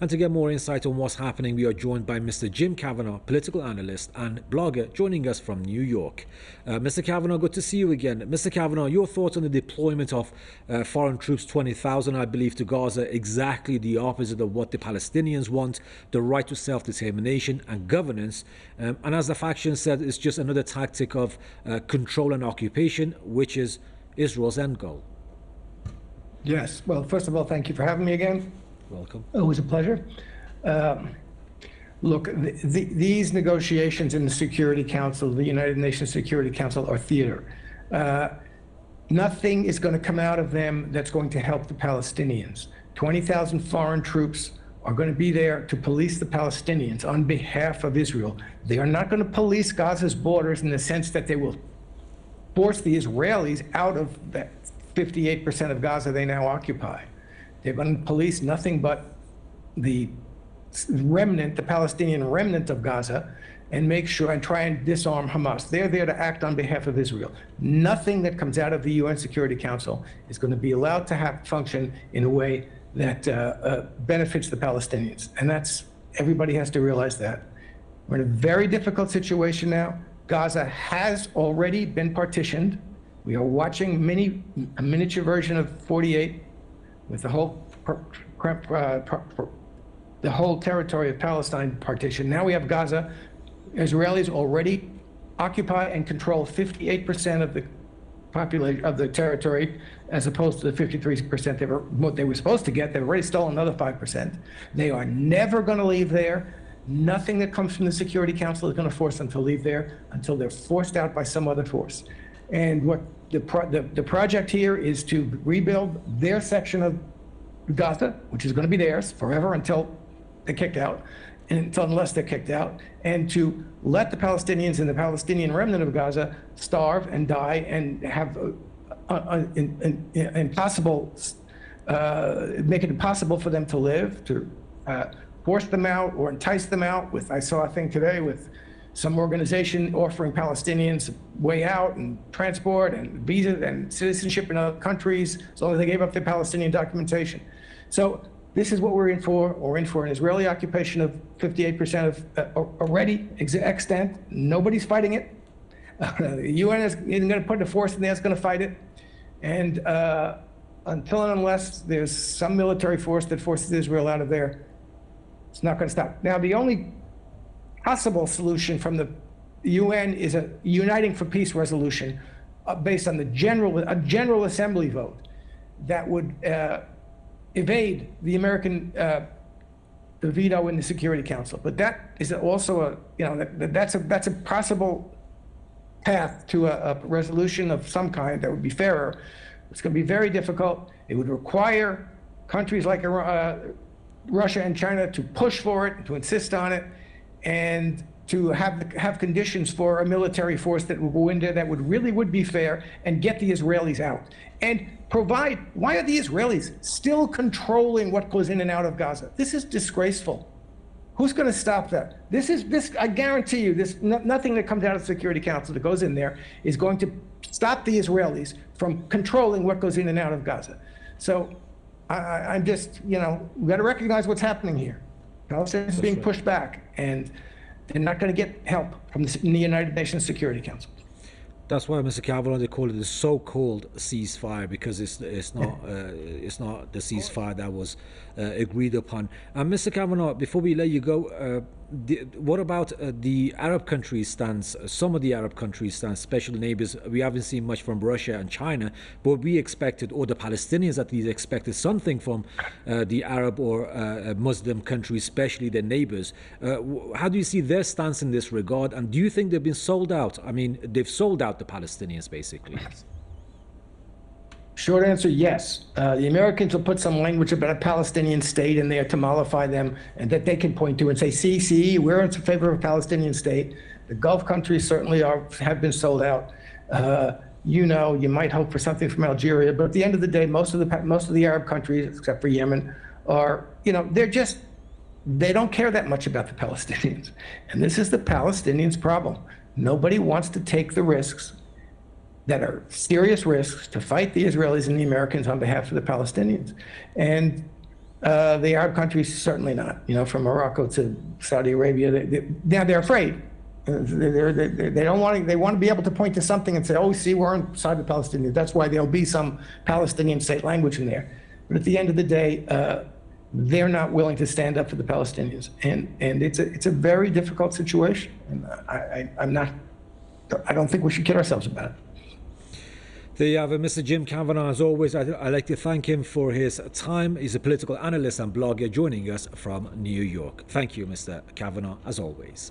And to get more insight on what's happening, we are joined by Mr. Jim Kavanagh, political analyst and blogger, joining us from New York. Mr. Kavanagh, good to see you again. Mr. Kavanagh, your thoughts on the deployment of foreign troops, 20,000, I believe, to Gaza, exactly the opposite of what the Palestinians want, the right to self-determination and governance. And as the faction said, it's just another tactic of control and occupation, which is Israel's end goal. Yes. Well, first of all, thank you for having me again. Welcome. Always a pleasure. Look, these negotiations in the Security Council, the United Nations Security Council, are theater. Nothing is going to come out of them that's going to help the Palestinians. 20,000 foreign troops are going to be there to police the Palestinians on behalf of Israel. They are not going to police Gaza's borders in the sense that they will force the Israelis out of that 58% of Gaza they now occupy. They're going to police nothing but the remnant, the Palestinian remnant of Gaza, and make sure and try and disarm Hamas. They're there to act on behalf of Israel. Nothing that comes out of the UN Security Council is going to be allowed to function in a way that benefits the Palestinians. And everybody has to realize that. We're in a very difficult situation now. Gaza has already been partitioned. We are watching a miniature version of 48 with the whole territory of Palestine partitioned. Now we have Gaza. Israelis already occupy and control 58% of the population of the territory, as opposed to the 53% what they were supposed to get. They've already stolen another 5%. They are never going to leave there. Nothing that comes from the Security Council is going to force them to leave there until they're forced out by some other force. And what the project here is to rebuild their section of Gaza, which is going to be theirs forever until they're kicked out, unless they're kicked out, and to let the Palestinians and the Palestinian remnant of Gaza starve and die and have make it impossible for them to live, to force them out or entice them out with, I saw a thing today with some organization offering Palestinians way out and transport and visas and citizenship in other countries as long as they gave up their Palestinian documentation. So this is what we're in for. We're in for an Israeli occupation of 58% of already extent. Nobody's fighting it. The UN isn't going to put a force in there that's going to fight it. And until and unless there's some military force that forces Israel out of there, it's not going to stop. Now, the only possible solution from the UN is a Uniting for Peace resolution based on a General Assembly vote that would evade the American the veto in the Security Council. But that is also that's a possible path to a resolution of some kind that would be fairer. It's going to be very difficult. It would require countries like Russia and China to push for it, to insist on it, and to have conditions for a military force that would go in there that would be fair and get the Israelis out. And provide, why are the Israelis still controlling what goes in and out of Gaza? This is disgraceful. Who's going to stop that? I guarantee you, nothing that comes out of the Security Council that goes in there is going to stop the Israelis from controlling what goes in and out of Gaza. So I'm just, we've got to recognize what's happening here. Palestinians is being pushed back, and they're not going to get help from the United Nations Security Council. That's why, Mr. Kavanagh, they call it the so-called ceasefire, because it's not the ceasefire that was agreed upon. Mr. Kavanagh, before we let you go, what about the Arab countries' stance? Some of the Arab countries' stance, special neighbors. We haven't seen much from Russia and China, but we expected, or the Palestinians at least expected, something from the Arab or Muslim countries, especially their neighbors. How do you see their stance in this regard? And do you think they've been sold out? I mean, they've sold out the Palestinians, basically. Short answer, yes. The Americans will put some language about a Palestinian state in there to mollify them, and that they can point to and say, see, we're in favor of a Palestinian state. The Gulf countries certainly have been sold out. You might hope for something from Algeria, but at the end of the day, most of the Arab countries, except for Yemen, are, they don't care that much about the Palestinians. And this is the Palestinians' problem. Nobody wants to take the risks that are serious risks to fight the Israelis and the Americans on behalf of the Palestinians. And The Arab countries, certainly not. You know, from Morocco to Saudi Arabia, they're afraid. They don't want to. They want to be able to point to something and say, "Oh, see, we're on the side of the Palestinians." That's why there'll be some Palestinian state language in there. But at the end of the day, they're not willing to stand up for the Palestinians, and it's a very difficult situation. And I don't think we should kid ourselves about it. There you have it, Mr. Jim Kavanagh. As always, I'd like to thank him for his time. He's a political analyst and blogger joining us from New York. Thank you, Mr. Kavanagh, as always.